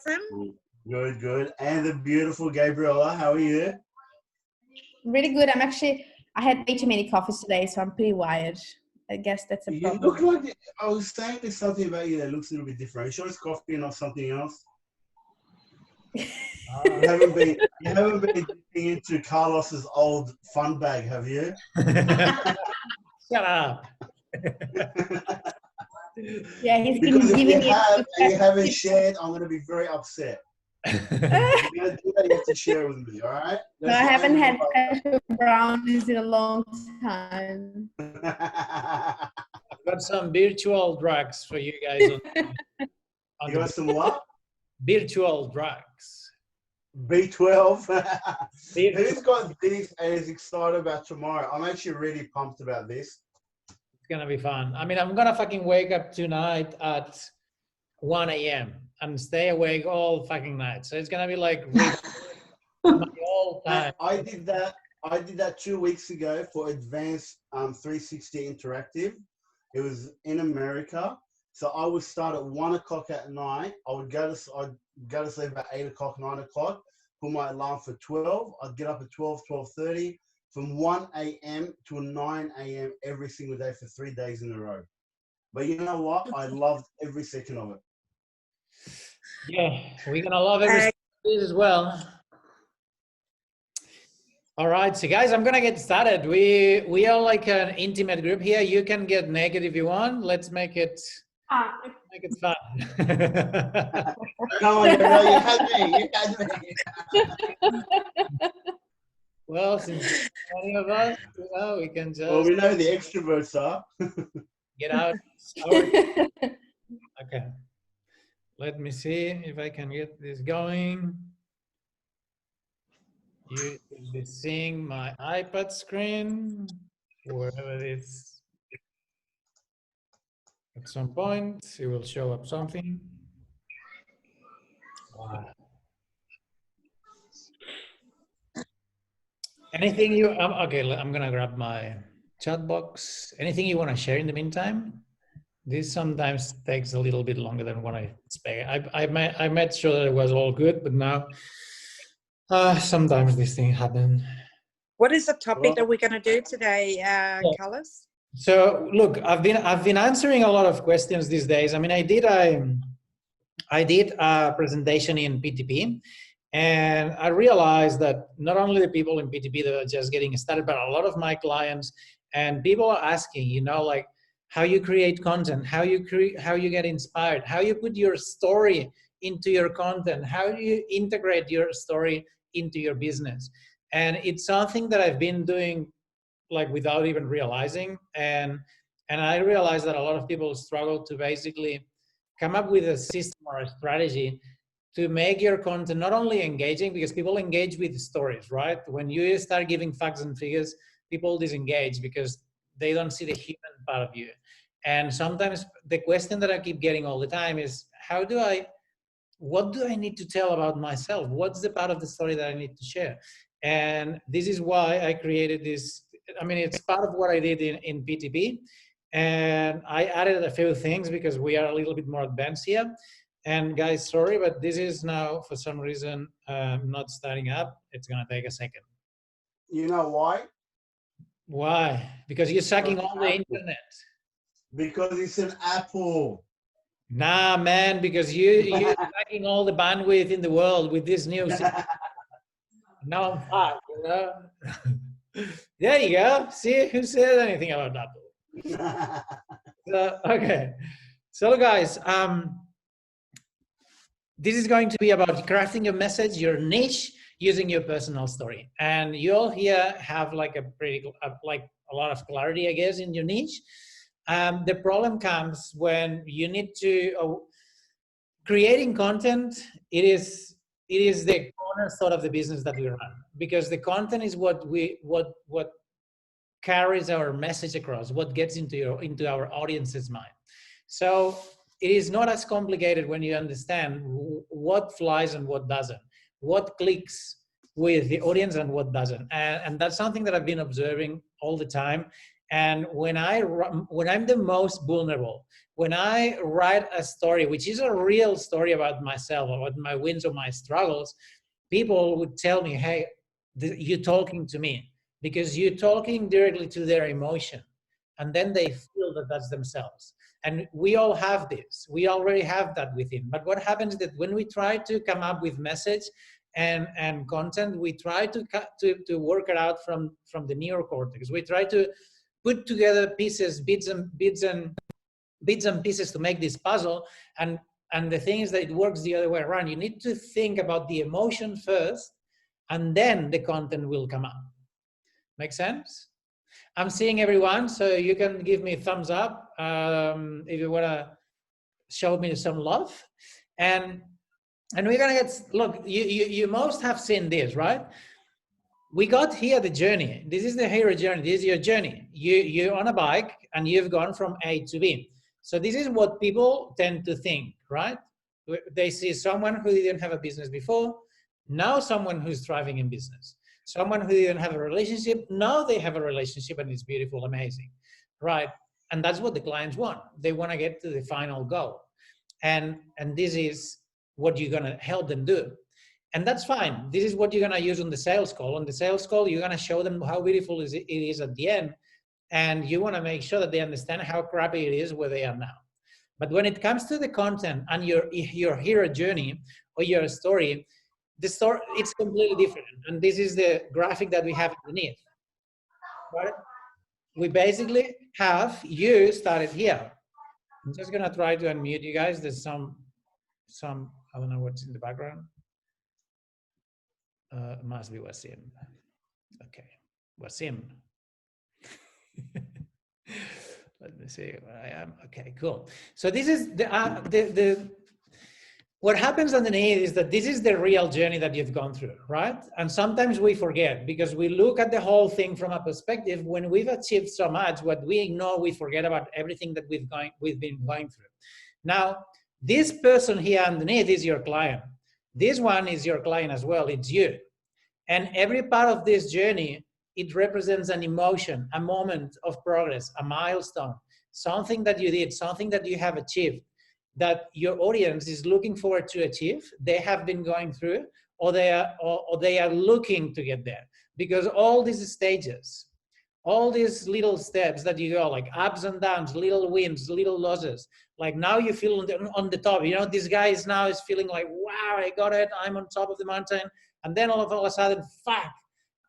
Good, good. And the beautiful Gabriella, how are you? Really good. I had way too many coffees today, so I'm pretty wired. I guess that's a You problem. look like, I was saying there's something about you that looks a little bit different. Are you sure it's coffee and not something else? You haven't been dipping into Carlos's old fun bag, have you? Shut up. Yeah, he's Because if giving you have and you haven't shared, I'm going to be very upset. If you're going to do that, you have to share with me, all right? No, I haven't had special brownies in a long time. I've got some virtual drugs for you guys. You got some what? Virtual drugs. B12. Who's got this and is excited about tomorrow? I'm actually really pumped about this. It's going to be fun. I mean, I'm going to fucking wake up tonight at 1 a.m. and stay awake all fucking night. So it's going to be like my whole time. I did that 2 weeks ago for Advanced 360 Interactive. It was in America. So I would start at 1 o'clock at night. I'd go to sleep about 8 o'clock, 9 o'clock. Put my alarm for 12. I'd get up at 12, 12:30. From 1 a.m. to 9 a.m. every single day for 3 days in a row. But you know what? I loved every second of it. Yeah, we're going to love every second of it as well. All right, so guys, I'm going to get started. We are like an intimate group here. You can get naked if you want. Let's make it fun. Come on, you had me. Well, since many of us, we can just... Well, we know the extroverts are. Get out. Okay. Let me see if I can get this going. You will be seeing my iPad screen, wherever it is. At some point, it will show up something. Wow. Anything you, okay, I'm gonna grab my chat box. Anything you wanna share in the meantime? This sometimes takes a little bit longer than what I expect. I made sure that it was all good, but now sometimes these things happen. What is the topic that we're gonna do today, Carlos? So look, I've been answering a lot of questions these days. I mean, I did a presentation in PTP, and I realized that not only the people in PTP that are just getting started, but a lot of my clients and people are asking, you know, like how you create content, how you get inspired, how you put your story into your content, how you integrate your story into your business. And it's something that I've been doing like without even realizing. And I realized that a lot of people struggle to basically come up with a system or a strategy to make your content not only engaging, because people engage with stories, right? When you start giving facts and figures, people disengage because they don't see the human part of you. And sometimes the question that I keep getting all the time is, what do I need to tell about myself? What's the part of the story that I need to share? And this is why I created this. I mean, it's part of what I did in PTP. And I added a few things because we are a little bit more advanced here. And guys, sorry, but this is now, for some reason, not starting up. It's going to take a second. You know why? Why? Because you're sucking all the internet. Because it's an Apple. Nah, man, because you're sucking all the bandwidth in the world with this new system. Now I'm fucked, you know? There you go. See, who said anything about Apple? So, okay. So guys, this is going to be about crafting your message, your niche, using your personal story. And you all here have like a lot of clarity, I guess, in your niche. The problem comes when you need to, creating content, it is the cornerstone of the business that we run, because the content is what carries our message across, what gets into our audience's mind. So it is not as complicated when you understand what flies and what doesn't, what clicks with the audience and what doesn't. And that's something that I've been observing all the time. And when I'm the most vulnerable, when I write a story, which is a real story about myself, about my wins or my struggles, people would tell me, hey, you're talking to me, because you're talking directly to their emotion. And then they feel that that's themselves. And we all have this. We already have that within. But what happens is that when we try to come up with message and content, we try to work it out from the neocortex. We try to put together pieces, bits and pieces to make this puzzle. And the thing is that it works the other way around. You need to think about the emotion first, and then the content will come up. Make sense? I'm seeing everyone, so you can give me a thumbs up if you want to show me some love. And we're gonna get, look, you most have seen this, right? We got here the journey. This is the hero journey. This is your journey. You're on a bike and you've gone from A to B. So this is what people tend to think, right? They see someone who didn't have a business before, now someone who's thriving in business. Someone who didn't have a relationship, now they have a relationship and it's beautiful, amazing, right? And that's what the clients want. They want to get to the final goal. And this is what you're going to help them do. And that's fine. This is what you're going to use on the sales call. On the sales call, you're going to show them how beautiful it is at the end. And you want to make sure that they understand how crappy it is where they are now. But when it comes to the content and your hero journey or your story, the story, it's completely different. And this is the graphic that we have underneath. Right? We basically have you started here. I'm just gonna try to unmute you guys. There's some I don't know what's in the background. Must be Wasim. Okay, Wasim. Let me see where I am. Okay, cool. So this is the what happens underneath is that this is the real journey that you've gone through, right? And sometimes we forget because we look at the whole thing from a perspective. When we've achieved so much, what we ignore, we forget about everything that we've been going through. Now, this person here underneath is your client. This one is your client as well. It's you. And every part of this journey, it represents an emotion, a moment of progress, a milestone, something that you did, something that you have achieved, that your audience is looking forward to achieve, they have been going through, or they are looking to get there. Because all these stages, all these little steps that you go, like ups and downs, little wins, little losses, like now you feel on the top, you know, this guy is feeling like, wow, I got it, I'm on top of the mountain. And then all of a sudden, fuck,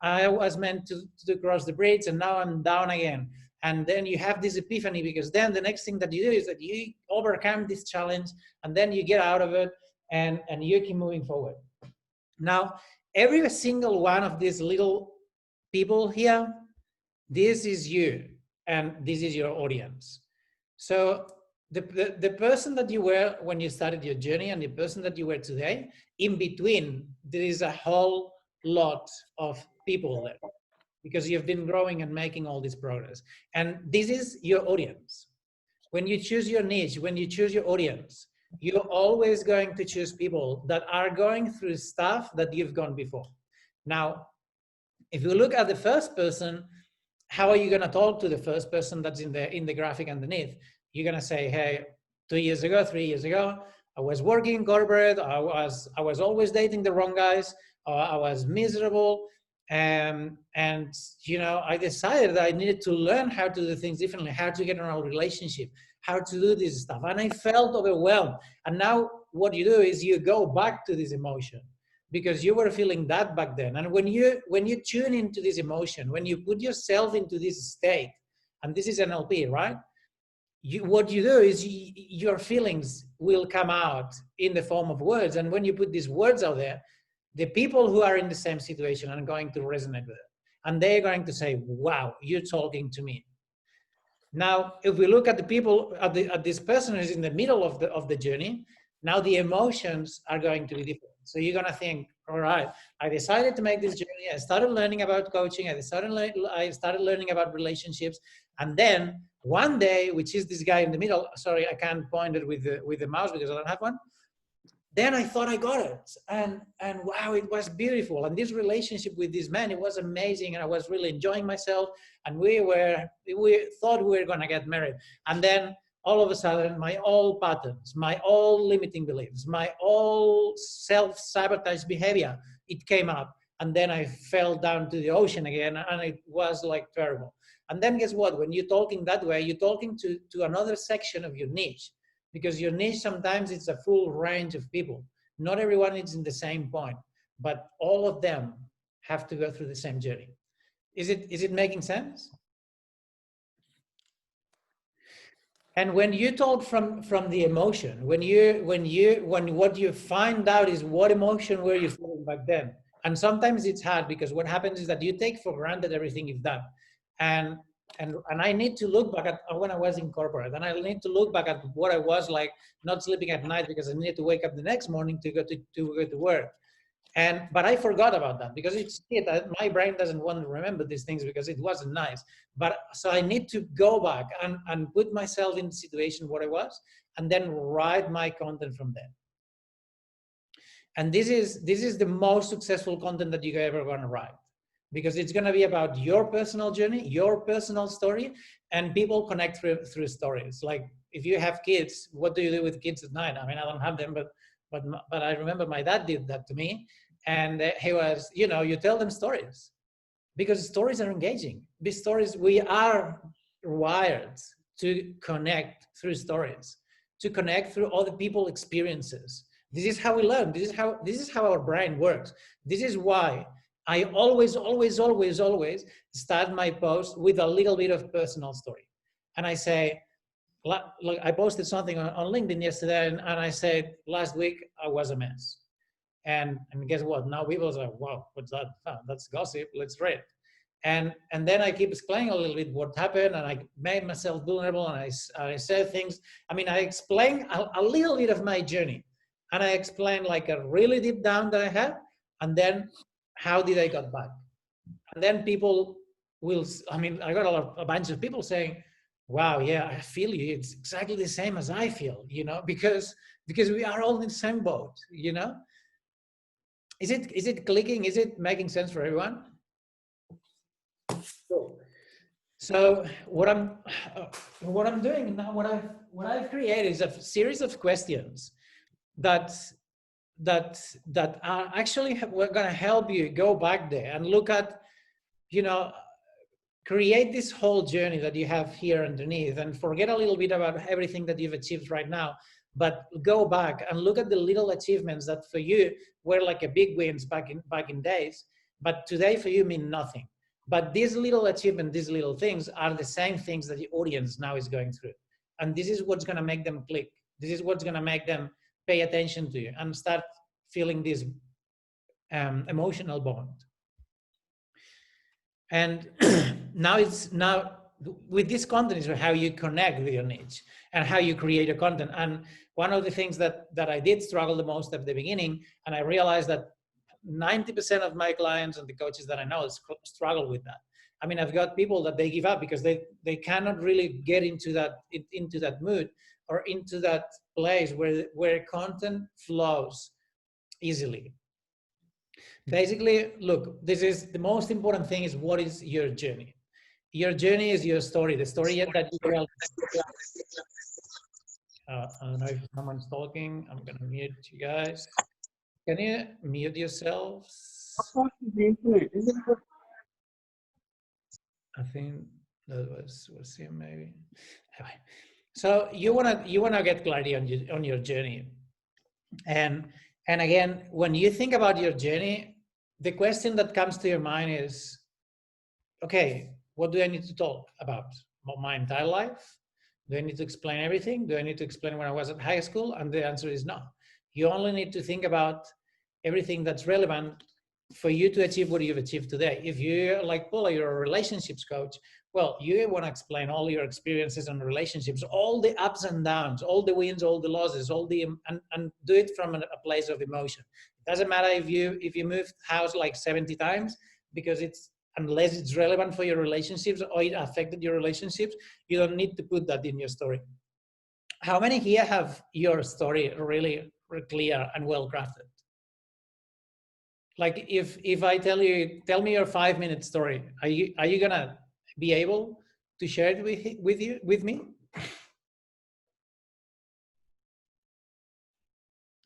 I was meant to cross the bridge and now I'm down again. And then you have this epiphany, because then the next thing that you do is that you overcome this challenge and then you get out of it and you keep moving forward. Now, every single one of these little people here, this is you and this is your audience. So the person that you were when you started your journey and the person that you were today, in between, there is a whole lot of people there, because you've been growing and making all this progress. And this is your audience. When you choose your niche, when you choose your audience, you're always going to choose people that are going through stuff that you've gone before. Now, if you look at the first person, how are you going to talk to the first person that's in the graphic underneath? You're going to say, hey, 2 years ago, 3 years ago, I was working in corporate, I was always dating the wrong guys, I was miserable. And you know, I decided that I needed to learn how to do things differently, how to get in a relationship, how to do this stuff. And I felt overwhelmed. And now what you do is you go back to this emotion, because you were feeling that back then. And when you tune into this emotion, when you put yourself into this state, and this is NLP, right? What you do is your feelings will come out in the form of words. And when you put these words out there, the people who are in the same situation are going to resonate with it. And they're going to say, wow, you're talking to me. Now, if we look at the people, at this person who's in the middle of the journey, now the emotions are going to be different. So you're going to think, all right, I decided to make this journey. I started learning about coaching. I started learning about relationships. And then one day, which is this guy in the middle, sorry, I can't point it with the mouse because I don't have one. Then I thought I got it, and wow, it was beautiful. And this relationship with this man, it was amazing, and I was really enjoying myself. And we thought we were going to get married. And then all of a sudden my old patterns, my old limiting beliefs, my old self-sabotage behavior, it came up. And then I fell down to the ocean again, and it was like terrible. And then guess what? When you're talking that way, you're talking to another section of your niche, because your niche sometimes it's a full range of people. Not everyone is in the same point, but all of them have to go through the same journey. Is it making sense? And when you talk from the emotion, when what you find out is what emotion were you feeling back then. And sometimes it's hard, because what happens is that you take for granted everything you've done. And I need to look back at when I was in corporate, and I need to look back at what I was like, not sleeping at night because I needed to wake up the next morning to go to work. But I forgot about that, because it's my brain doesn't want to remember these things because it wasn't nice. But so I need to go back and put myself in the situation where I was, and then write my content from there. And this is the most successful content that you're ever going to write, because it's going to be about your personal journey, your personal story, and people connect through stories. Like if you have kids, what do you do with kids at night? I mean, I don't have them, but I remember my dad did that to me. And he was, you tell them stories, because stories are engaging. These stories, we are wired to connect through stories, to connect through other people's experiences. This is how we learn. This is how our brain works. This is why I always start my post with a little bit of personal story. And I say, like I posted something on LinkedIn yesterday, and I said, last week I was a mess. And guess what? Now people say, wow, what's that? Oh, that's gossip. Let's read. And then I keep explaining a little bit what happened, and I made myself vulnerable, and I said things. I mean, I explained a little bit of my journey, and I explained like a really deep down that I had, and then how did I got back? And then people will, I mean, I got a bunch of people saying, wow, yeah, I feel you. It's exactly the same as I feel, because we are all in the same boat, Is it clicking? Is it making sense for everyone? Cool. So what I'm doing now, what I've created is a series of questions that are actually we're going to help you go back there and look at, create this whole journey that you have here underneath, and forget a little bit about everything that you've achieved right now. But go back and look at the little achievements that for you were like a big wins back in days, but today for you mean nothing. But these little achievements, these little things are the same things that the audience now is going through. And this is what's going to make them click. This is what's going to make them pay attention to you and start feeling this emotional bond. And now with this content is how you connect with your niche and how you create a content. And one of the things that I did struggle the most at the beginning, and I realized that 90% of my clients and the coaches that I know struggle with that. I mean, I've got people that they give up because they cannot really get into that mood or into that place where content flows easily. Basically, look, this is the most important thing is what is your journey? Your journey is your story, the story that you tell. I don't know if someone's talking. I'm going to mute you guys. Can you mute yourselves? I think that was him maybe. Anyway, so you wanna get clarity on your journey, and again, when you think about your journey, the question that comes to your mind is, okay, what do I need to talk about my entire life? Do I need to explain everything? Do I need to explain when I was at high school? And the answer is no. You only need to think about everything that's relevant for you to achieve what you've achieved today. If you're like Paula, you're a relationships coach, well, you want to explain all your experiences and relationships, all the ups and downs, all the wins, all the losses, and do it from a place of emotion. It doesn't matter if you moved house like 70 times, because unless it's relevant for your relationships or it affected your relationships, you don't need to put that in your story. How many here have your story really clear and well crafted? Like if I tell me your 5-minute story, are you gonna be able to share it with me?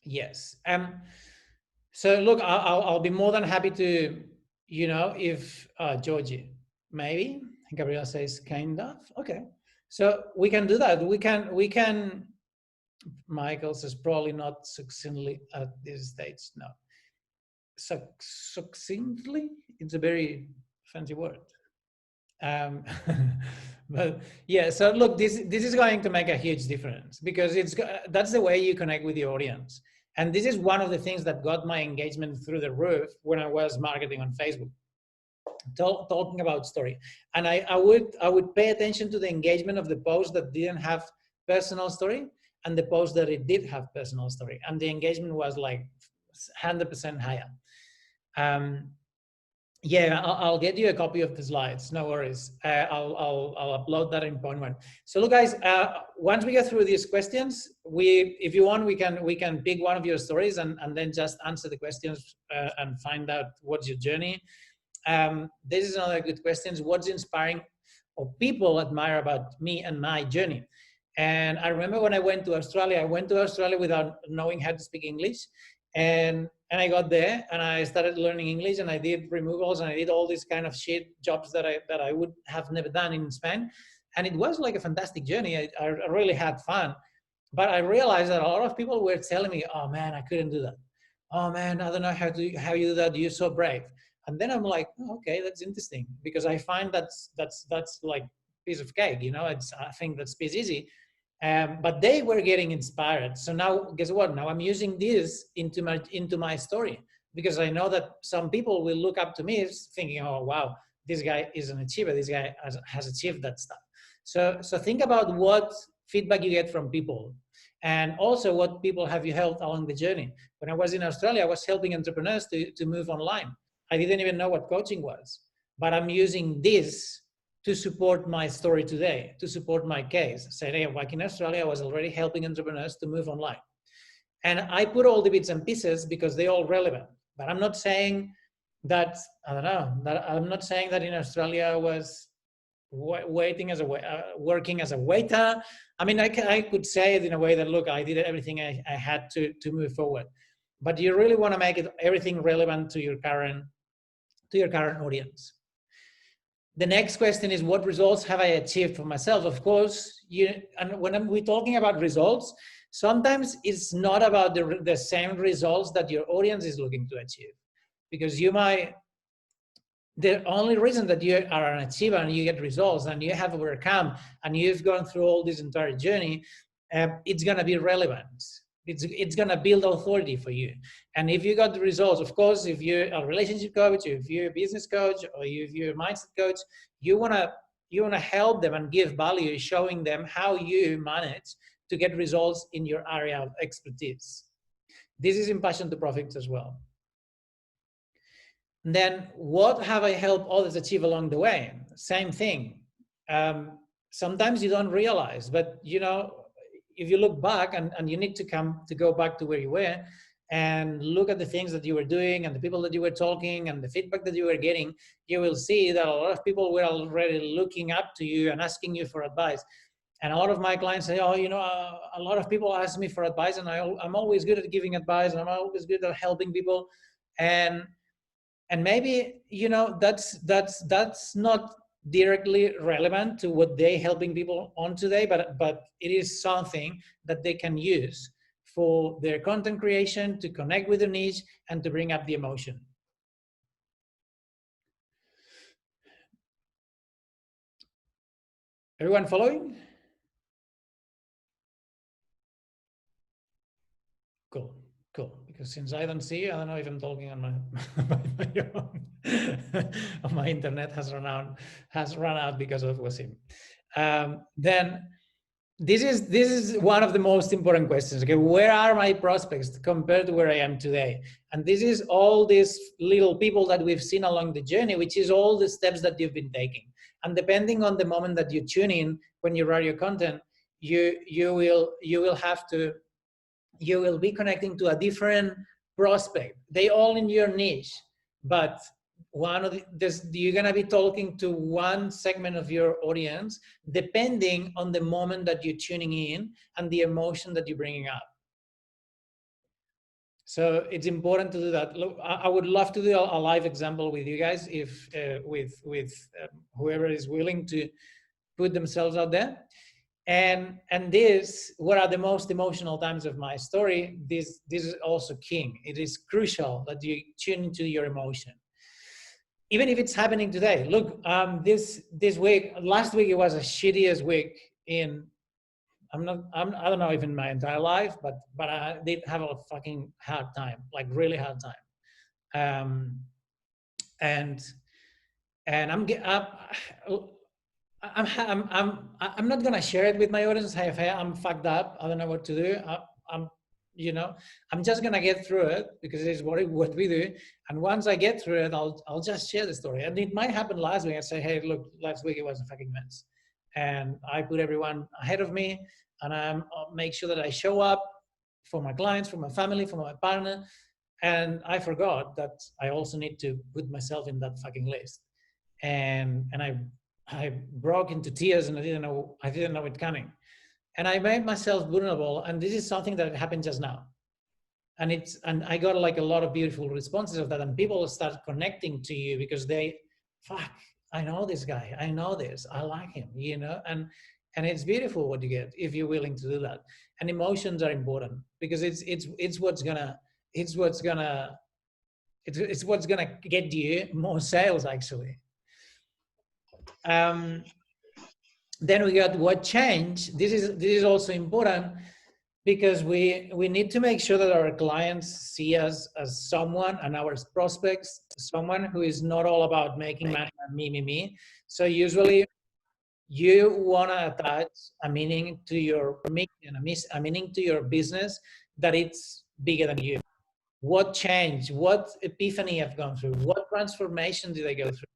Yes. So look, I'll be more than happy to, if Georgie, maybe Gabriel says kind of. Okay. So we can do that. We can. Michael says probably not succinctly at this stage. No. Succinctly, it's a very fancy word. Um, but yeah, so look, this is going to make a huge difference, because that's the way you connect with the audience. And this is one of the things that got my engagement through the roof when I was marketing on Facebook, talking about story. And I would pay attention to the engagement of the post that didn't have personal story and the post that it did have personal story, and the engagement was like 100% higher. Yeah, I'll get you a copy of the slides. No worries. I'll upload that in point one. So look, guys. Once we get through these questions, if you want, we can pick one of your stories and then just answer the questions and find out what's your journey. This is another good question. What's inspiring or people admire about me and my journey? And I remember when I went to Australia, without knowing how to speak English. And I got there and I started learning English, and I did removals and I did all these kind of shit jobs that I would have never done in Spain. And it was like a fantastic journey. I really had fun. But I realized that a lot of people were telling me, oh man, I couldn't do that. Oh man, I don't know how you do that. You're so brave. And then I'm like, oh, okay, that's interesting, because I find that's like piece of cake, I think that's piece easy. But they were getting inspired. So now, guess what? Now I'm using this into my story, because I know that some people will look up to me thinking, oh, wow, this guy is an achiever. This guy has achieved that stuff. So think about what feedback you get from people, and also what people have you helped along the journey. When I was in Australia, I was helping entrepreneurs to move online. I didn't even know what coaching was, but I'm using this to support my story today, to support my case. Say, hey, back in Australia, I was already helping entrepreneurs to move online. And I put all the bits and pieces because they're all relevant. But I'm not saying that, I'm not saying that in Australia I was working as a waiter. I mean, I could say it in a way that, look, I did everything I had to move forward. But you really want to make it everything relevant to your current audience. The next question is, what results have I achieved for myself? Of course, and when we're talking about results, sometimes it's not about the same results that your audience is looking to achieve, because the only reason that you are an achiever and you get results and you have overcome and you've gone through all this entire journey, it's going to be relevant. It's going to build authority for you. And if you got the results, of course, if you're a relationship coach, if you're a business coach, or if you're a mindset coach, you want to help them and give value, showing them how you manage to get results in your area of expertise. This is in Passion to Profit as well. And then what have I helped others achieve along the way? Same thing. Sometimes you don't realize, but if you look back and you need to go back to where you were and look at the things that you were doing and the people that you were talking and the feedback that you were getting, you will see that a lot of people were already looking up to you and asking you for advice. And a lot of my clients say, oh, a lot of people ask me for advice, and I'm always good at giving advice, and I'm always good at helping people. And maybe, that's not directly relevant to what they're helping people on today, but it is something that they can use for their content creation, to connect with their niche, and to bring up the emotion. Everyone following? Cool. Cool, because since I don't see, I don't know if I'm talking on my on my internet has run out because of Wasim. Then this is one of the most important questions. Okay, where are my prospects compared to where I am today? And this is all these little people that we've seen along the journey, which is all the steps that you've been taking. And depending on the moment that you tune in when you write your content, you will be connecting to a different prospect. They all in your niche, but you're gonna be talking to one segment of your audience, depending on the moment that you're tuning in and the emotion that you're bringing up. So it's important to do that. Look, I would love to do a live example with you guys, if with whoever is willing to put themselves out there. And this, what are the most emotional times of my story? This is also king. It is crucial that you tune into your emotion, even if it's happening today. Look, this week, last week, it was the shittiest week in. I don't know if in my entire life, but I did have a fucking hard time, like really hard time. And I'm not gonna share it with my audience. Hey, I'm fucked up. I don't know what to do. I'm just gonna get through it, because it's what we do. And once I get through it, I'll just share the story. And it might happen last week. I say, hey, look, last week it was a fucking mess, and I put everyone ahead of me, and I'll make sure that I show up for my clients, for my family, for my partner. And I forgot that I also need to put myself in that fucking list. And I broke into tears, and I didn't know it coming. And I made myself vulnerable. And this is something that happened just now. And I got like a lot of beautiful responses of that. And people start connecting to you because I know this guy. I know this. I like him, and it's beautiful what you get if you're willing to do that. And emotions are important, because it's what's gonna get you more sales, actually. Then we got what changed. This is also important, because we need to make sure that our clients see us as someone, and our prospects, someone who is not all about making money and me. So usually you want to attach a meaning to your mission, a meaning to your business, that it's bigger than you. What changed? What epiphany I've gone through? What transformation did I go through?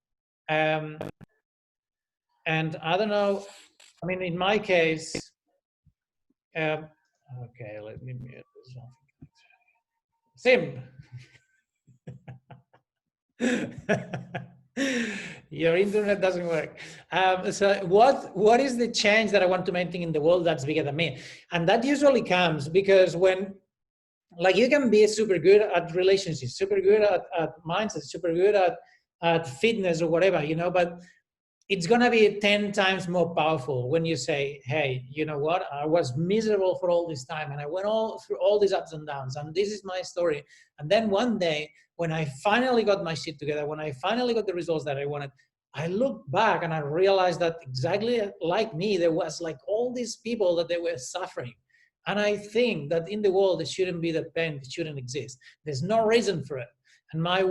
And I don't know, I mean, in my case, okay, let me mute this one. Sim. Your internet doesn't work. So what is the change that I want to maintain in the world that's bigger than me? And that usually comes because when, like, you can be super good at relationships, super good at mindset, super good at fitness or whatever, but it's going to be 10 times more powerful when you say, hey, you know what? I was miserable for all this time, and I went through all these ups and downs, and this is my story. And then one day, when I finally got my shit together, when I finally got the results that I wanted, I looked back and I realized that exactly like me, there was like all these people that they were suffering. And I think that in the world, there shouldn't be that pain. It shouldn't exist. There's no reason for it. And my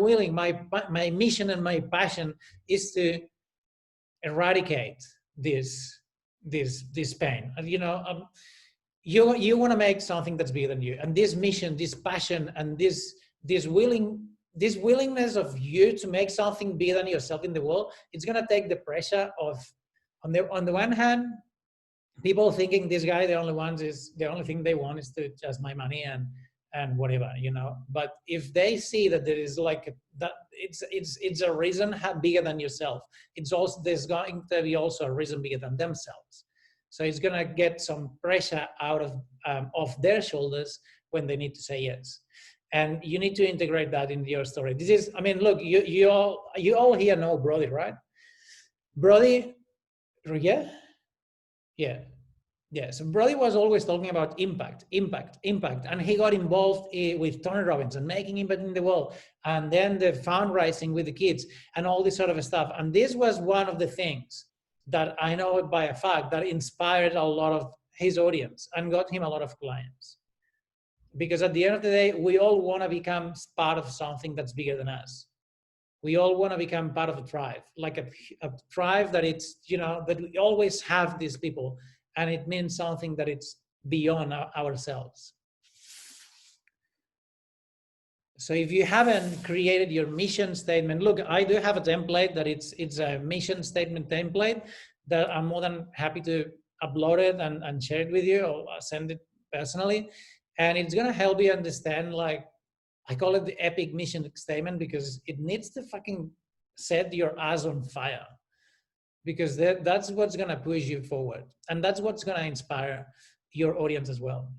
mission and my passion is to eradicate this pain. And you want to make something that's bigger than you. And this mission, this passion, and this willingness of you to make something bigger than yourself in the world, it's going to take the pressure of, on the one hand, people thinking this guy, the only thing they want is to just my money and whatever, but if they see that there is like that, it's a reason bigger than yourself. There's going to be also a reason bigger than themselves. So it's going to get some pressure out of their shoulders when they need to say yes. And you need to integrate that into your story. This is, I mean, look, you all here know Brody, right? Brody, yeah. So Brody was always talking about impact. And he got involved with Tony Robbins and making impact in the world. And then the fundraising with the kids and all this sort of stuff. And this was one of the things that I know by a fact that inspired a lot of his audience and got him a lot of clients. Because at the end of the day, we all want to become part of something that's bigger than us. We all want to become part of a tribe, like a tribe that it's, that we always have these people. And it means something that it's beyond ourselves. So if you haven't created your mission statement, look, I do have a template that it's a mission statement template that I'm more than happy to upload it and share it with you, or send it personally. And it's going to help you understand, like, I call it the epic mission statement, because it needs to fucking set your ass on fire. Because that's what's going to push you forward. And that's what's going to inspire your audience as well.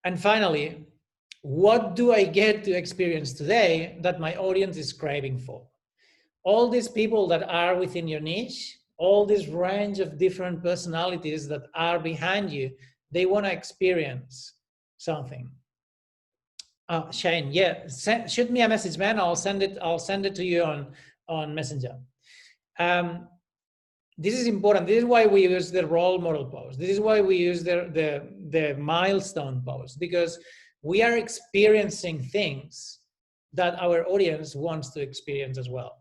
And finally, what do I get to experience today that my audience is craving for? All these people that are within your niche, all this range of different personalities that are behind you, they want to experience something. Shane, yeah, shoot me a message, man. I'll send it to you on Messenger. This is important. This is why we use the role model pose. This is why we use the milestone pose, because we are experiencing things that our audience wants to experience as well.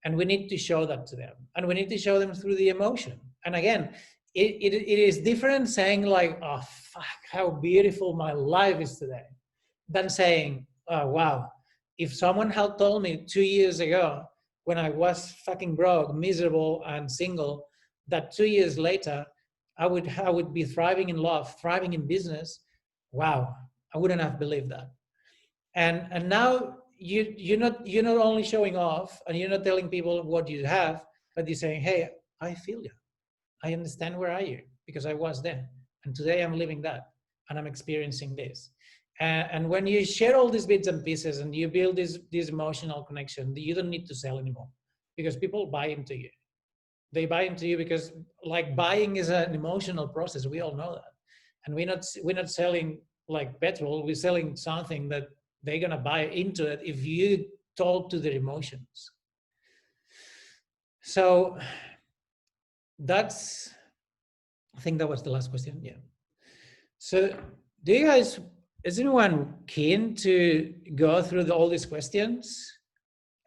And we need to show that to them. And we need to show them through the emotion. And again, it is different saying like, oh, fuck, how beautiful my life is today, than saying, oh, wow, if someone had told me 2 years ago when I was fucking broke, miserable and single, that 2 years later, I would be thriving in love, thriving in business, wow, I wouldn't have believed that. And now you're not only showing off and you're not telling people what you have, but you're saying, hey, I feel you. I understand where I am because I was there. And today I'm living that and I'm experiencing this. And when you share all these bits and pieces and you build this emotional connection, you don't need to sell anymore because people buy into you. They buy into you because like buying is an emotional process. We all know that. And we're not selling like petrol. We're selling something that they're going to buy into it if you talk to their emotions. So that's, I think that was the last question. Yeah. So do you guys, is anyone keen to go through all these questions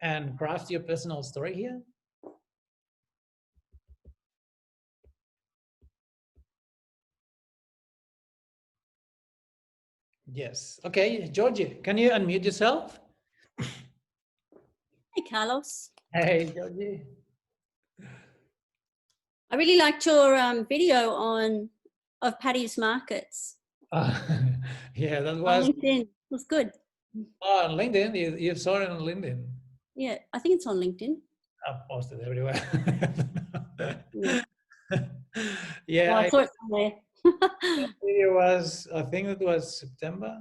and craft your personal story here? Yes. Okay, Georgie, can you unmute yourself? Hey, Carlos. Hey, Georgie. I really liked your video of Paddy's Markets. Yeah, that On was LinkedIn. It was good. on LinkedIn. You saw it on LinkedIn. Yeah, I think it's on LinkedIn. I've posted everywhere. Yeah, Yeah, well, I saw it somewhere. it was, I think it was September.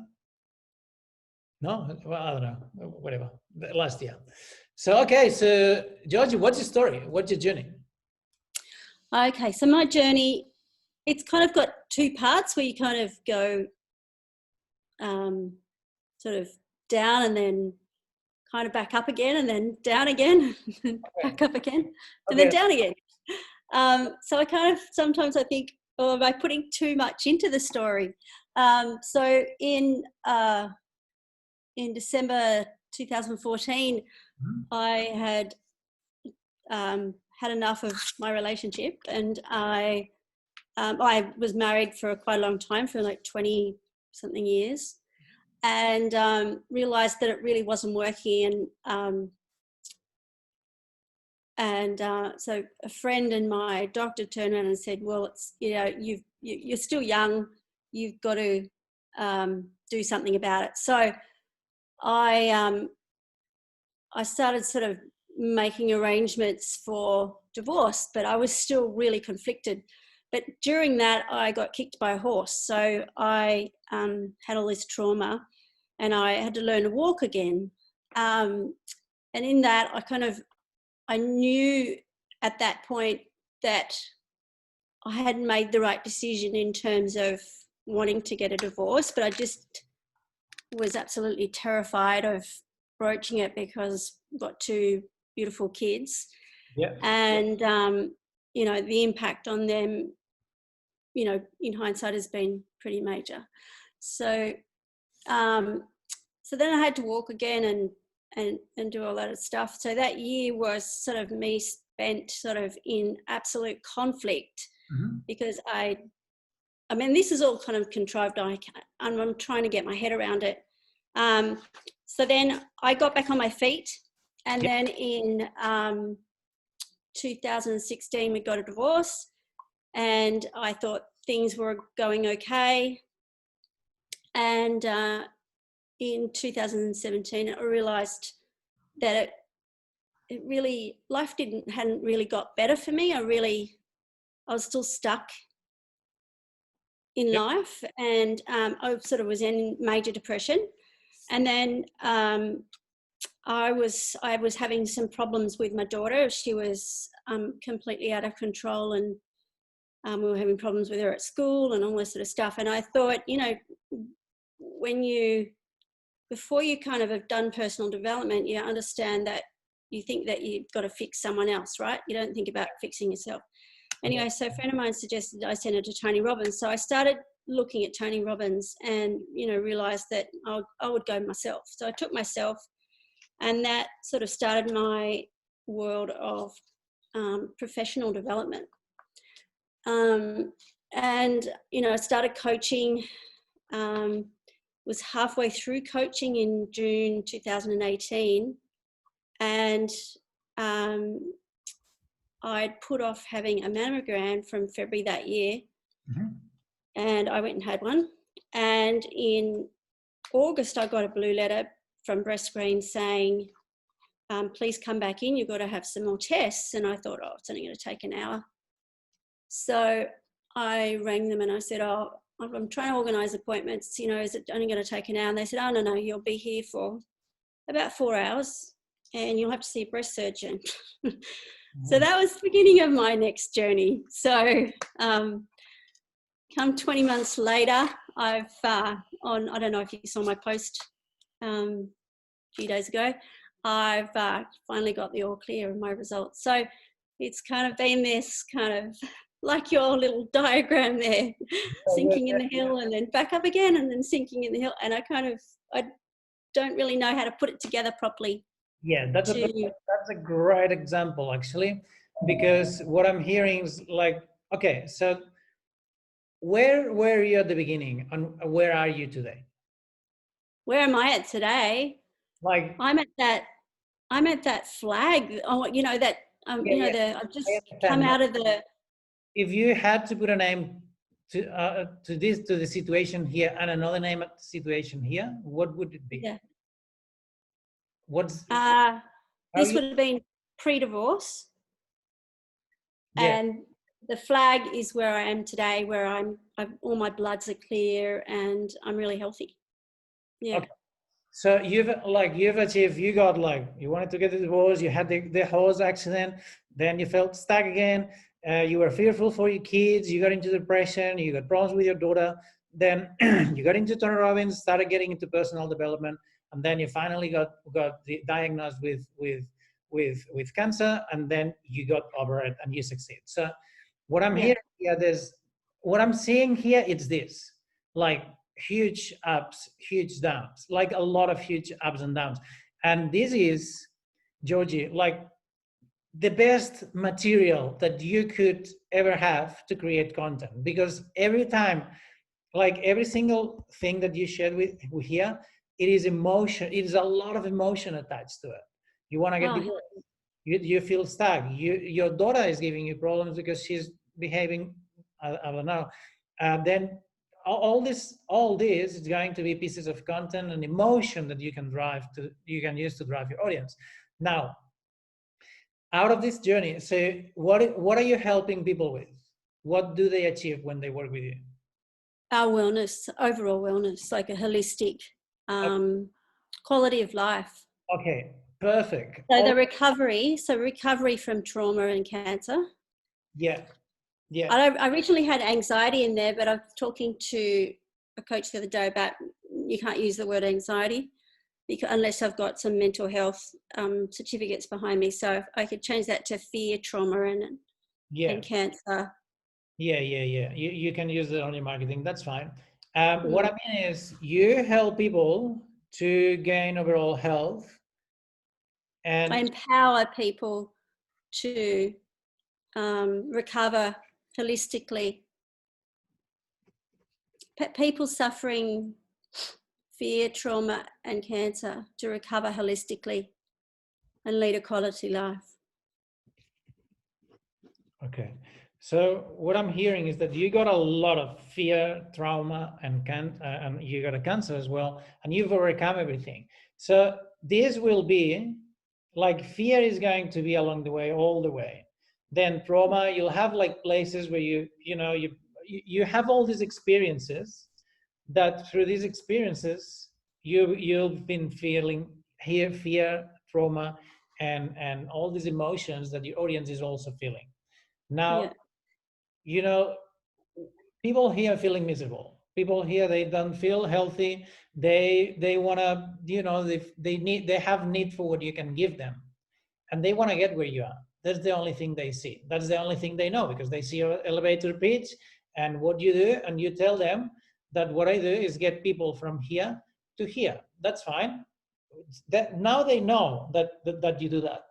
No, well, I don't know, whatever, last year. So, okay, so Georgie, what's your story? What's your journey? Okay, so my journey, it's kind of got two parts where you kind of go sort of down and then kind of back up again and then down again, and back up again, and then down again. So I kind of, sometimes I think, oh, am I putting too much into the story? So in December 2014, I had had enough of my relationship, and I was married for quite a long time, for like 20 something years, and realized that it really wasn't working. So a friend and my doctor turned around and said, well, it's, you know, you're still young, you've got to do something about it. So I started sort of making arrangements for divorce, but I was still really conflicted. But during that, I got kicked by a horse. So I had all this trauma and I had to learn to walk again. And in that, I knew at that point that I hadn't made the right decision in terms of wanting to get a divorce, but I just was absolutely terrified of broaching it because I've got two beautiful kids. Yeah. And, you know, the impact on them, you know, in hindsight has been pretty major. So, so then I had to walk again and do all that stuff. So that year was sort of me spent sort of in absolute conflict, because I mean, this is all kind of contrived. I'm trying to get my head around it. So then I got back on my feet, and then in 2016 we got a divorce, and I thought things were going okay. And in 2017 I realized that it really, life hadn't really got better for me. I was still stuck in life, and I sort of was in major depression. And then I was having some problems with my daughter. She was completely out of control, and we were having problems with her at school and all this sort of stuff. And I thought, you know, before you kind of have done personal development, you understand that you think that you've got to fix someone else, right? You don't think about fixing yourself. Anyway, so a friend of mine suggested I send her to Tony Robbins. So I started looking at Tony Robbins and, you know, realized that I would go myself. So I took myself, and that sort of started my world of professional development. And, you know, I started coaching, was halfway through coaching in June 2018. And I'd put off having a mammogram from February that year. Mm-hmm. And I went and had one. And in August, I got a blue letter from Breast Screen saying, please come back in, you've got to have some more tests. And I thought, oh, it's only going to take an hour. So I rang them and I said, oh, I'm trying to organise appointments, you know, is it only going to take an hour? And they said, oh, no, you'll be here for about 4 hours and you'll have to see a breast surgeon. So that was the beginning of my next journey. So come 20 months later, I've I don't know if you saw my post a few days ago, I've finally got the all clear of my results. So it's kind of been this kind of like your little diagram there, sinking in the hill and then back up again and then sinking in the hill. And I don't really know how to put it together properly. Yeah, that's a great example, actually, because what I'm hearing is like, okay, so where were you at the beginning and where are you today? Where am I at today? Like I'm at that flag. Oh, you know that you know I've just come out of the. If you had to put a name to the situation here and another name at the situation here, what would it be? Yeah. What's this would have been pre-divorce, and the flag is where I am today, where all my bloods are clear and I'm really healthy. Yeah. Okay. So you've achieved, you got you wanted to get a divorce, you had the horse accident, then you felt stuck again, you were fearful for your kids, you got into depression, you got problems with your daughter, then you got into Tony Robbins, started getting into personal development, and then you finally got diagnosed with cancer, and then you got over it and you succeed. So what I'm hearing here, what I'm seeing here, it's this, like huge ups, huge downs, like a lot of huge ups and downs. And this is, Georgie, like the best material that you could ever have to create content, because every time, like every single thing that you shared with here, it is emotion. It is a lot of emotion attached to it. You want to get divorced. You feel stuck. Your daughter is giving you problems because she's behaving, I don't know. Then all this is going to be pieces of content and emotion that you can use to drive your audience. Now, out of this journey, so what are you helping people with? What do they achieve when they work with you? Our wellness, overall wellness, like a holistic quality of life. Okay, perfect. So the recovery from trauma and cancer. Yeah. I originally had anxiety in there, but I was talking to a coach the other day about you can't use the word anxiety unless I've got some mental health certificates behind me. So I could change that to fear, trauma, and cancer. Yeah. You can use it on your marketing. That's fine. What I mean is you help people to gain overall health. And I empower people to recover holistically. People suffering fear, trauma, and cancer to recover holistically and lead a quality life. Okay. So what I'm hearing is that you got a lot of fear, trauma, and you got a cancer as well, and you've overcome everything. So this will be like fear is going to be along the way, all the way. Then trauma, you'll have like places where you you have all these experiences that through these experiences you've been feeling here, fear, trauma, and all these emotions that your audience is also feeling. Now, Yeah. you know, people here feeling miserable. People here, they don't feel healthy. They want to, you know, they have need for what you can give them, and they want to get where you are. That's the only thing they see. That's the only thing they know, because they see your elevator pitch and what you do, and you tell them that what I do is get people from here to here. That's fine. That now they know that you do that.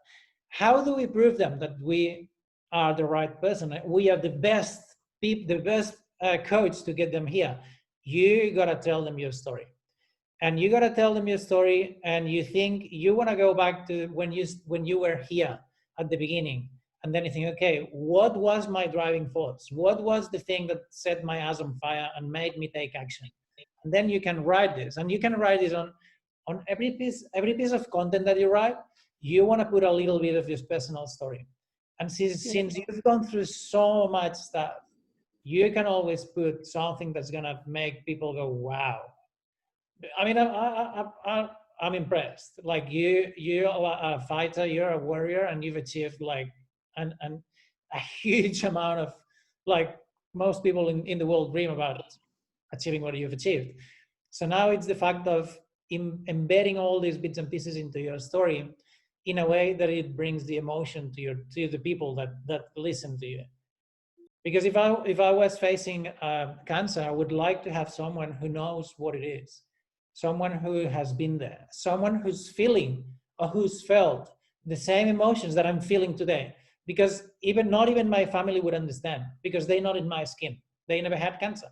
How do we prove them that we are the right person? We are the best people, the best coach to get them here. You gotta tell them your story, and you gotta tell them your story. And you think you want to go back to when you were here at the beginning, and then you think, okay, what was my driving force? What was the thing that set my ass on fire and made me take action? And then you can write this, and you can write this on every piece of content that you write. You want to put a little bit of your personal story. And since you've gone through so much stuff, you can always put something that's gonna make people go, wow. I mean, I'm impressed. Like you're a fighter, you're a warrior, and you've achieved like a huge amount of, like, most people in the world dream about achieving what you've achieved. So now it's the fact of embedding all these bits and pieces into your story in a way that it brings the emotion to the people that listen to you. Because if I was facing cancer, I would like to have someone who knows what it is, someone who has been there, someone who's feeling or who's felt the same emotions that I'm feeling today. Because not even my family would understand, because they're not in my skin. They never had cancer.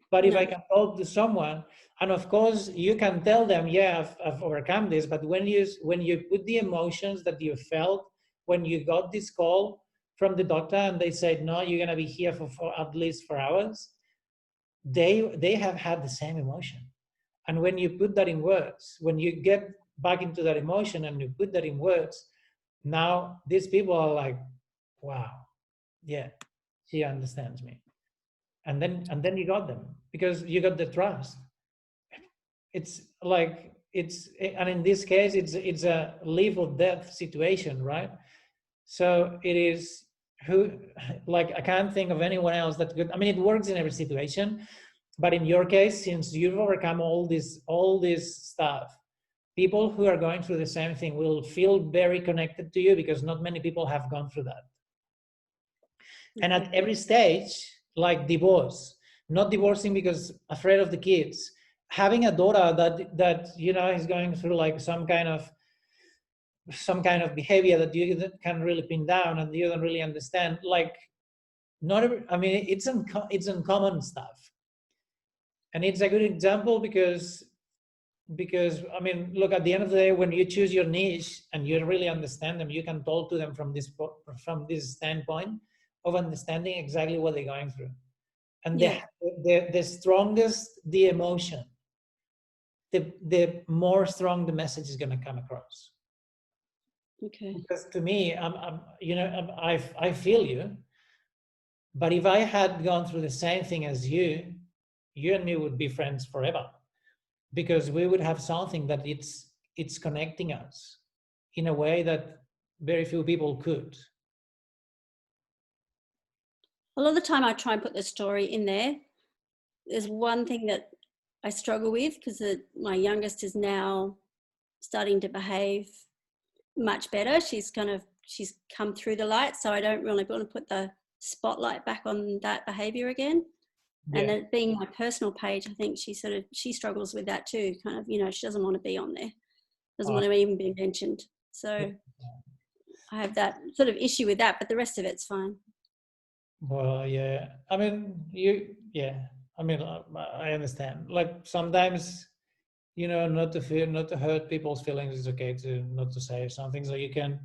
But if I can talk to someone, and of course you can tell them, yeah, I've overcome this, but when you put the emotions that you felt when you got this call from the doctor and they said, no, you're gonna be here for at least 4 hours, they have had the same emotion. And when you put that in words, when you get back into that emotion and you put that in words, now these people are like, wow, yeah, she understands me. And then you got them, because you got the trust. It's like, and in this case, it's a live or death situation, right? So it is like, I can't think of anyone else that could. I mean, it works in every situation, but in your case, since you've overcome all this stuff, people who are going through the same thing will feel very connected to you, because not many people have gone through that. And at every stage, like divorce, not divorcing because afraid of the kids, having a daughter that you know is going through like some kind of behavior that you can really pin down and you don't really understand. Like, I mean, it's uncommon stuff, and it's a good example because I mean, look, at the end of the day, when you choose your niche and you really understand them, you can talk to them from this standpoint of understanding exactly what they're going through. And the strongest the emotion, the more strong the message is going to come across. Okay. Because to me, I feel you, but if I had gone through the same thing as you and me would be friends forever, because we would have something that it's connecting us in a way that very few people could. A lot of the time I try and put the story in there. There's one thing that I struggle with, because my youngest is now starting to behave much better. She's come through the light, so I don't really want to put the spotlight back on that behavior again. Yeah. And it being my personal page, I think she struggles with that too. Kind of, she doesn't want to be on there, doesn't want to even be mentioned. So I have that sort of issue with that, but the rest of it's fine. Well, yeah. I mean, I mean, I understand. Like sometimes, not to hurt people's feelings, it's okay not to say something. So you can.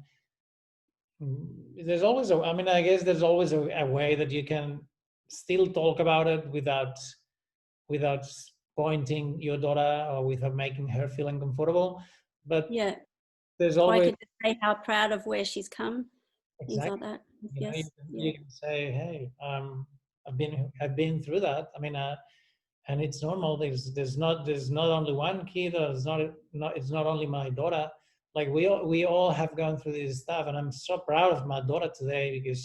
There's always I guess there's always a way that you can still talk about it without pointing your daughter or without making her feel uncomfortable. But yeah, there's always. I could just say how proud of where she's come. Exactly. Things like that. You can say, hey, I've been through that. I mean, and it's normal. There's not only one kid, or it's not only my daughter. Like we all have gone through this stuff, and I'm so proud of my daughter today because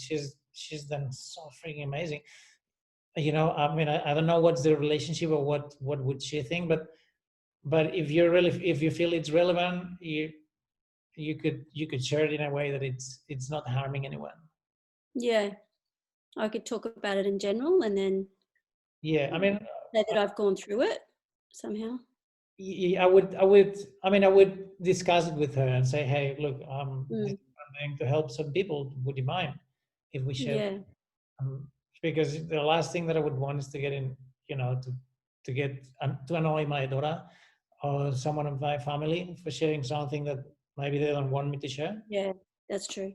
she's done so freaking amazing. You know, I mean, I don't know what's the relationship or what would she think, but if you feel it's relevant, you could share it in a way that it's not harming anyone. Yeah, I could talk about it in general, and then Yeah, I mean, say that I've gone through it somehow. I would discuss it with her and say, hey, look, this is going to help some people. Would you mind if we share? Yeah. Because the last thing that I would want is to get in, to annoy my daughter or someone of my family for sharing something that maybe they don't want me to share. Yeah, that's true.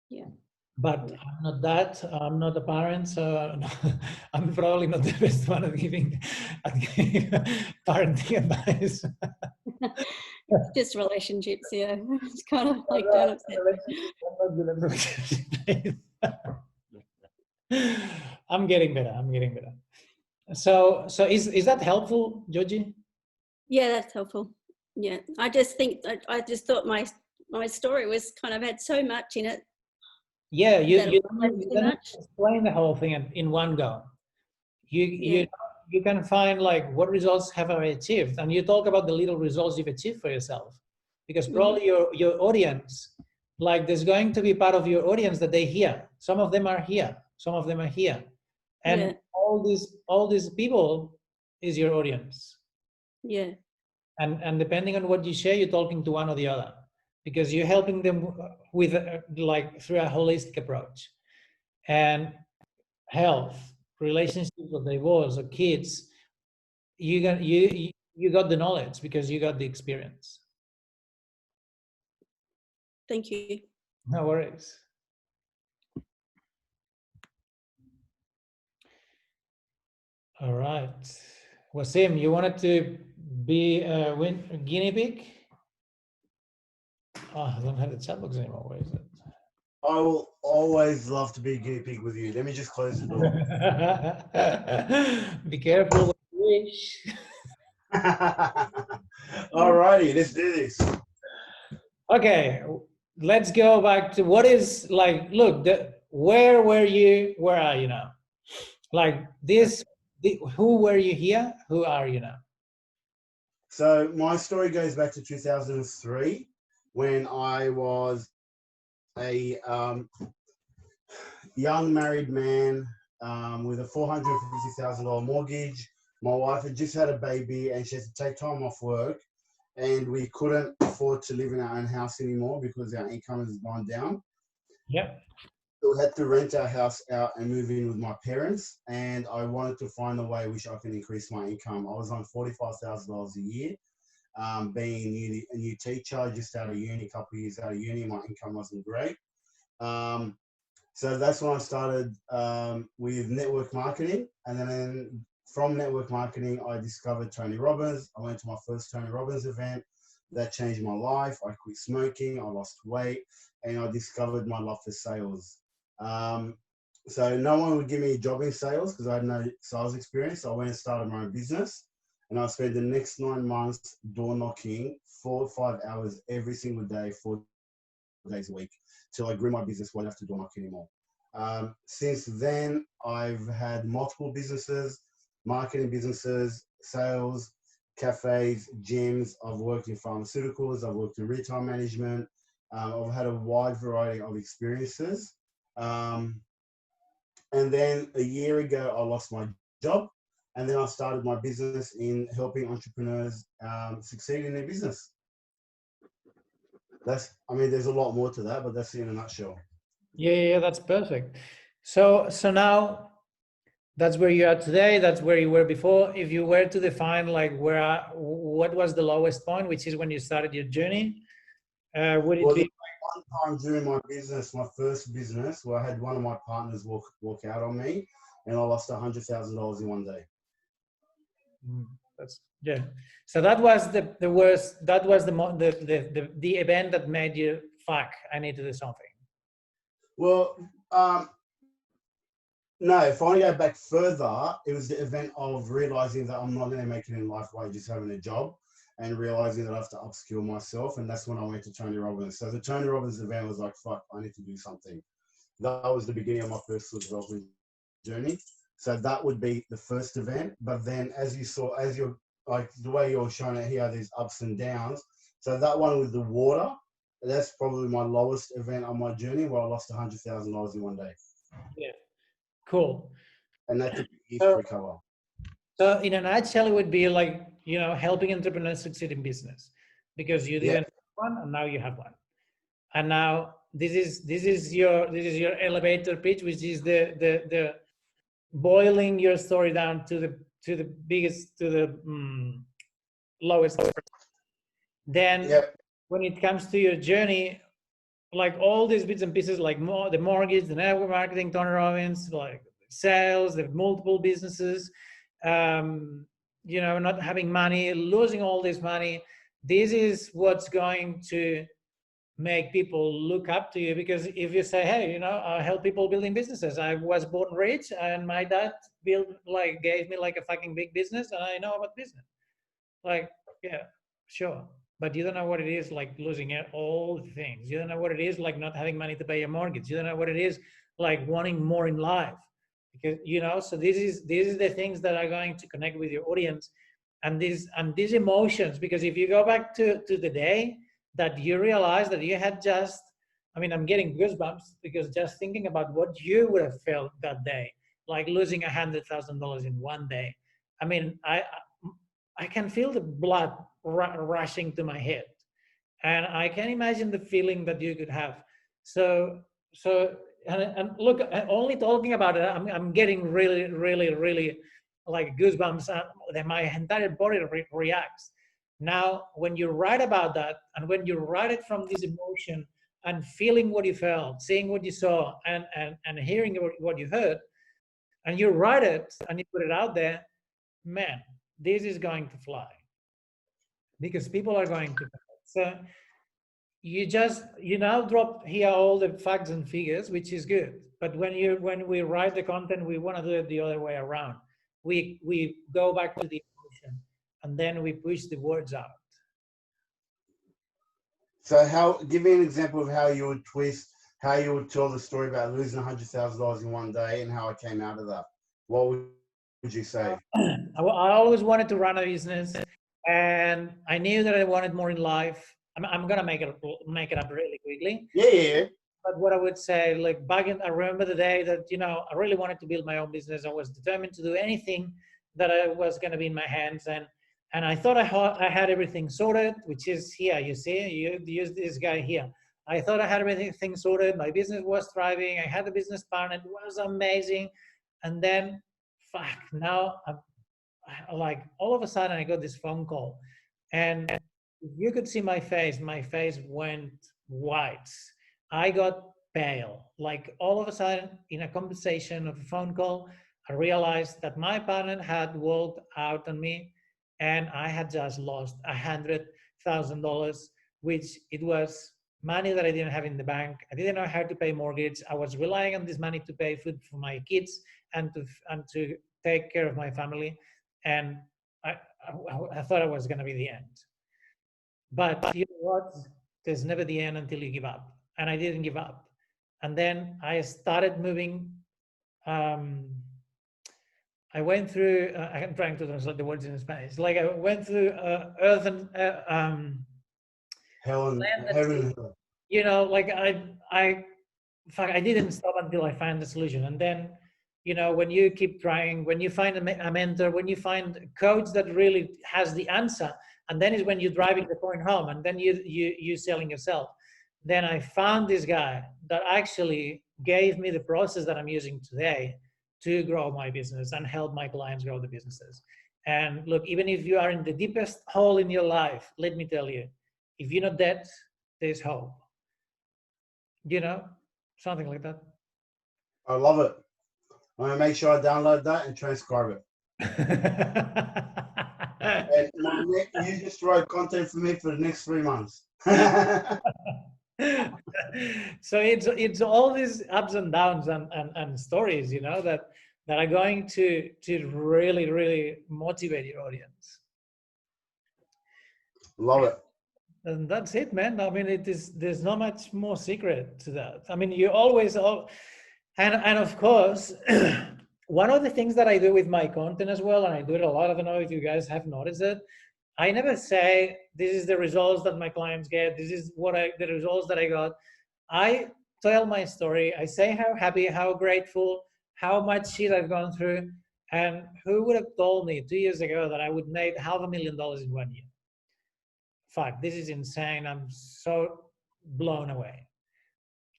Yeah. But I'm not that. I'm not a parent, so I'm probably not the best one at giving parenting advice. Just relationships, yeah. It's kind of like don't upset. I'm getting better. So is that helpful, Georgie? Yeah, that's helpful. Yeah, I just thought my story was kind of had so much in it. Yeah, you don't explain the whole thing in one go. You can find like what results have I achieved, and you talk about the little results you've achieved for yourself, because probably your audience, like there's going to be part of your audience that they hear. Some of them are here, some of them are here, and all these people is your audience. Yeah. And depending on what you share, you're talking to one or the other, because you're helping them with like through a holistic approach. And health, relationships or divorce or kids, you got the knowledge because you got the experience. Thank you. No worries. All right, Wasim, you wanted to be a guinea pig? Oh, I don't have the chat box anymore. Where is it? I will always love to be a guinea pig with you. Let me just close the door. Be careful what you wish. Alrighty, let's do this. Okay, let's go back to what is like. Look, where were you? Where are you now? Like this. Who were you here? Who are you now? So my story goes back to 2003 when I was a young married man with a $450,000 mortgage. My wife had just had a baby and she had to take time off work, and we couldn't afford to live in our own house anymore because our income has gone down. Yep. So we had to rent our house out and move in with my parents, and I wanted to find a way which I can increase my income. I was on $45,000 a year. Being a new teacher, just out of uni, a couple of years out of uni, my income wasn't great. So that's when I started with network marketing. And then from network marketing, I discovered Tony Robbins. I went to my first Tony Robbins event. That changed my life. I quit smoking, I lost weight, and I discovered my love for sales. So no one would give me a job in sales because I had no sales experience. So I went and started my own business. And I spent the next 9 months door knocking 4 or 5 hours every single day, 4 days a week, till I grew my business well enough to door knock anymore. Since then, I've had multiple businesses, marketing businesses, sales, cafes, gyms. I've worked in pharmaceuticals. I've worked in retail management. I've had a wide variety of experiences. And then a year ago, I lost my job. And then I started my business in helping entrepreneurs succeed in their business. There's a lot more to that, but that's in a nutshell. Yeah, that's perfect. So now that's where you are today. That's where you were before. If you were to define like what was the lowest point, which is when you started your journey, would it be? One time during my business, my first business, where I had one of my partners walk out on me, and I lost $100,000 in one day. So that was the worst. That was the event that made you fuck. I need to do something. Well, No, if I go back further, it was the event of realizing that I'm not going to make it in life by just having a job, and realizing that I have to upskill myself. And that's when I went to Tony Robbins. So the Tony Robbins event was like, fuck, I need to do something. That was the beginning of my personal development journey. So that would be the first event. But then as you saw, as you're like the way you're showing it here, there's ups and downs. So that one with the water, that's probably my lowest event on my journey, where I lost $100,000 in one day. Yeah. Cool. And that took years to recover. So in a nutshell, it would be like, you know, helping entrepreneurs succeed in business, because you didn't have one and now you have one. And now this is your elevator pitch, which is the boiling your story down to the biggest, to the lowest. Then when it comes to your journey, like all these bits and pieces, like the mortgage, the network marketing, Tony Robbins, like sales, the multiple businesses, you know, not having money, losing all this money. This is what's going to make people look up to you, because if you say, hey, you know, I help people building businesses. I was born rich and my dad gave me like a fucking big business and I know about business. Like, yeah, sure. But you don't know what it is like losing all the things. You don't know what it is like not having money to pay your mortgage. You don't know what it is like wanting more in life. Because, you know, so this is the things that are going to connect with your audience, and these emotions. Because if you go back to the day that you realize that you had just, I mean, I'm getting goosebumps because just thinking about what you would have felt that day, like losing $100,000 in one day. I mean, I can feel the blood rushing to my head, and I can imagine the feeling that you could have. So and look, only talking about it, I'm getting really like goosebumps, that my entire body reacts. Now, when you write about that, and when you write it from this emotion and feeling what you felt, seeing what you saw, and hearing what you heard, and you write it and you put it out there, man, this is going to fly, because people are going to. So you now drop here all the facts and figures, which is good. But when we write the content, we want to do it the other way around. We go back to the emotion, and then we push the words out. So give me an example of how you would tell the story about losing $100,000 in one day and how I came out of that. What would you say? I always wanted to run a business, and I knew that I wanted more in life. I'm gonna make it up really quickly. Yeah. But what I would say, like I remember the day that, you know, I really wanted to build my own business. I was determined to do anything that I was going to be in my hands, and I thought I had everything sorted, which is here. You see, you use this guy here. I thought I had everything sorted. My business was thriving. I had a business partner. It was amazing. And then, fuck, now like all of a sudden I got this phone call, and you could see my face went white. I got pale. Like all of a sudden, in a conversation of a phone call, I realized that my partner had walked out on me, and I had just lost $100,000, which it was money that I didn't have in the bank. I didn't know how to pay mortgage. I was relying on this money to pay food for my kids and to take care of my family. And I thought it was going to be the end. But you know what? There's never the end until you give up. And I didn't give up. And then I started moving. I went through, I'm trying to translate the words in Spanish. Like I went through earth and hell and heaven. You know, like I didn't stop until I found the solution. And then, you know, when you keep trying, when you find a mentor, when you find a coach that really has the answer, and then is when you're driving the point home, and then you're selling yourself. Then I found this guy that actually gave me the process that I'm using today to grow my business and help my clients grow the businesses. And look, even if you are in the deepest hole in your life, let me tell you, if you're not dead, there's hope. You know, something like that. I love it. I'm going to make sure I download that and transcribe it. And you just wrote content for me for the next 3 months. So it's all these ups and downs and stories, you know, that are going to really, really motivate your audience. Love it. And that's it, man. I mean, there's not much more secret to that. I mean, you always, and of course, one of the things that I do with my content as well, and I do it a lot, I don't know if you guys have noticed it, I never say, this is the results that my clients get, this is the results that I got. I tell my story. I say how happy, how grateful, how much shit I've gone through. And who would have told me 2 years ago that I would make $500,000 in 1 year? Fuck, this is insane. I'm so blown away.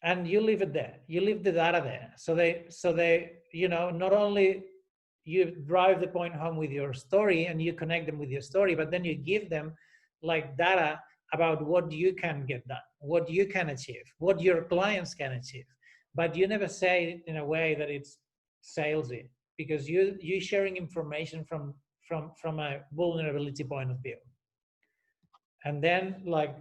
And you leave it there. You leave the data there. So they, you know, not only you drive the point home with your story and you connect them with your story, but then you give them like data about what you can get done, what you can achieve, what your clients can achieve. But you never say it in a way that it's salesy, because you're sharing information from a vulnerability point of view. And then, like,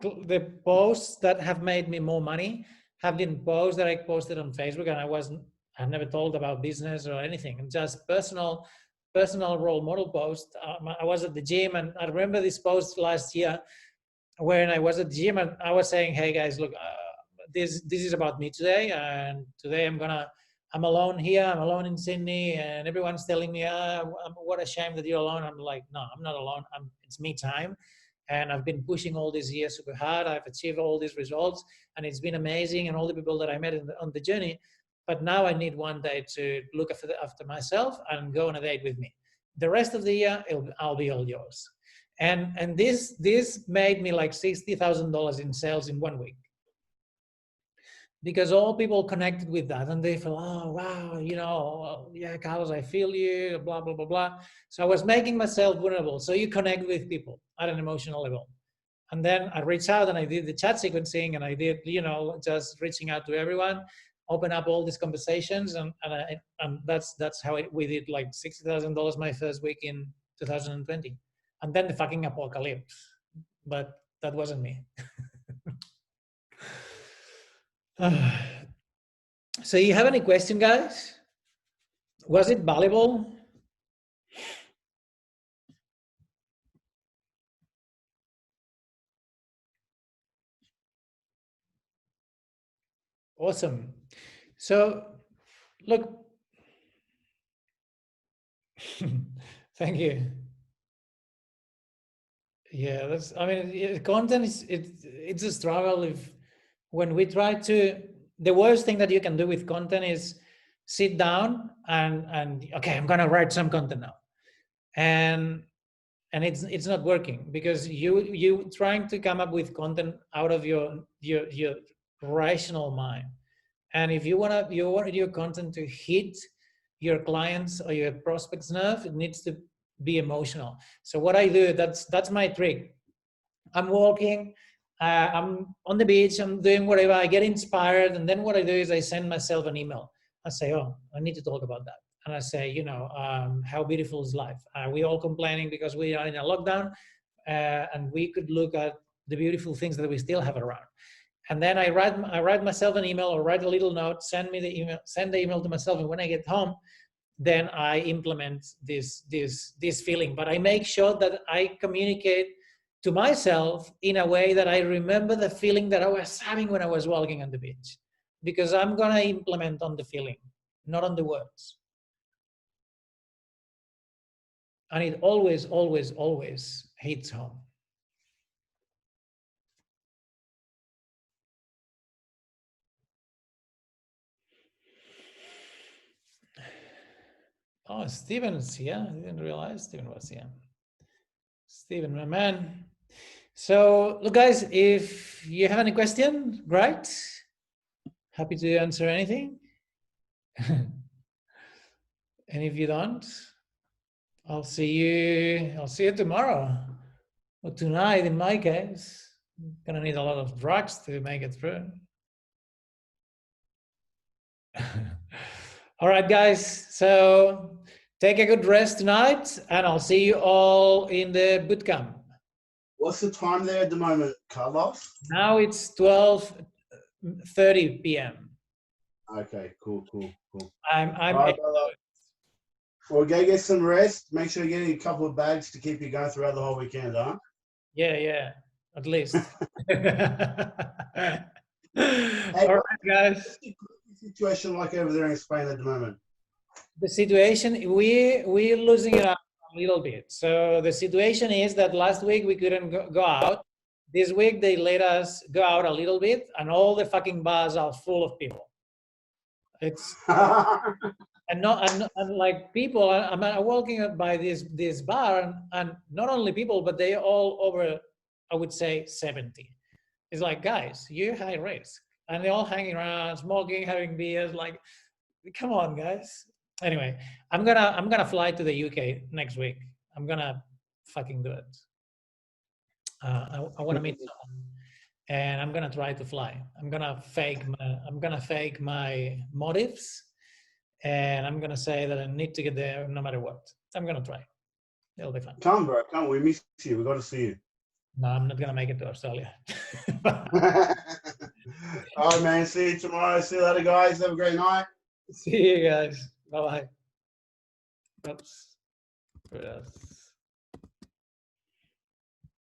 the posts that have made me more money have been posts that I posted on Facebook, and I never told about business or anything, just personal role model post. I was at the gym, and I remember this post last year when I was at the gym, and I was saying, hey guys, look, this is about me today, and today I'm alone here, I'm alone in Sydney, and everyone's telling me, what a shame that you're alone. I'm like, no, I'm not alone. It's me time. And I've been pushing all these years super hard. I've achieved all these results, and it's been amazing, and all the people that I met on the journey. But now I need one day to look after myself and go on a date with me. The rest of the year, I'll be all yours. And this made me like $60,000 in sales in 1 week, because all people connected with that, and they feel, oh wow, you know, yeah, Carlos, I feel you, blah blah blah blah. So I was making myself vulnerable. So you connect with people at an emotional level, and then I reached out and I did the chat sequencing, and I did, you know, just reaching out to everyone, open up all these conversations, and that's how we did like $60,000 my first week in 2020, and then the fucking apocalypse. But that wasn't me. So you have any question, guys? Was it valuable? Awesome. So look, thank you. Yeah, I mean, content it's a struggle. When we try to, the worst thing that you can do with content is sit down and okay, I'm gonna write some content now, and it's not working, because you trying to come up with content out of your rational mind. And if you want your content to hit your clients or your prospects nerve, it needs to be emotional. So what I do, that's my trick. I'm walking, I'm on the beach, I'm doing whatever, I get inspired, and then what I do is I send myself an email. I say, oh, I need to talk about that. And I say, you know, how beautiful is life? We all complaining because we are in a lockdown, and we could look at the beautiful things that we still have around. And then I write myself an email, or write a little note, send the email to myself, and when I get home, then I implement this feeling. But I make sure that I communicate to myself in a way that I remember the feeling that I was having when I was walking on the beach, because I'm gonna implement on the feeling, not on the words. And it always, always, always hits home. Oh, Steven's here. I didn't realize Steven was here. Steven, my man. So look, guys, if you have any question, great. Happy to answer anything. And if you don't, I'll see you tomorrow, or tonight in my case. I'm gonna need a lot of drugs to make it through. All right, guys. So take a good rest tonight, and I'll see you all in the bootcamp. What's the time there at the moment, Carlos? Now it's 12:30 p.m. Okay, cool. I'm All right, brother. Well, go get some rest. Make sure you're getting a couple of bags to keep you going throughout the whole weekend, huh? yeah, at least. Hey, All right, guys. what's the situation like over there in Spain at the moment? The situation, we're losing it up a little bit. So the situation is that last week we couldn't go out. This week they let us go out a little bit, and all the fucking bars are full of people. It's and like people. I'm walking by this bar, and not only people, but they all over, I would say 70. It's like, guys, you're high risk, and they're all hanging around, smoking, having beers. Like, come on, guys. Anyway, I'm gonna fly to the UK next week. I'm gonna fucking do it. I want to meet someone, and I'm gonna try to fly. I'm gonna fake my motives, and I'm gonna say that I need to get there no matter what. I'm gonna try. It'll be fun. Come, bro. Come. We miss you. We got to see you. No, I'm not gonna make it to Australia. All right, man. See you tomorrow. See you later, guys. Have a great night. See you guys. Bye bye. Oops. Yes.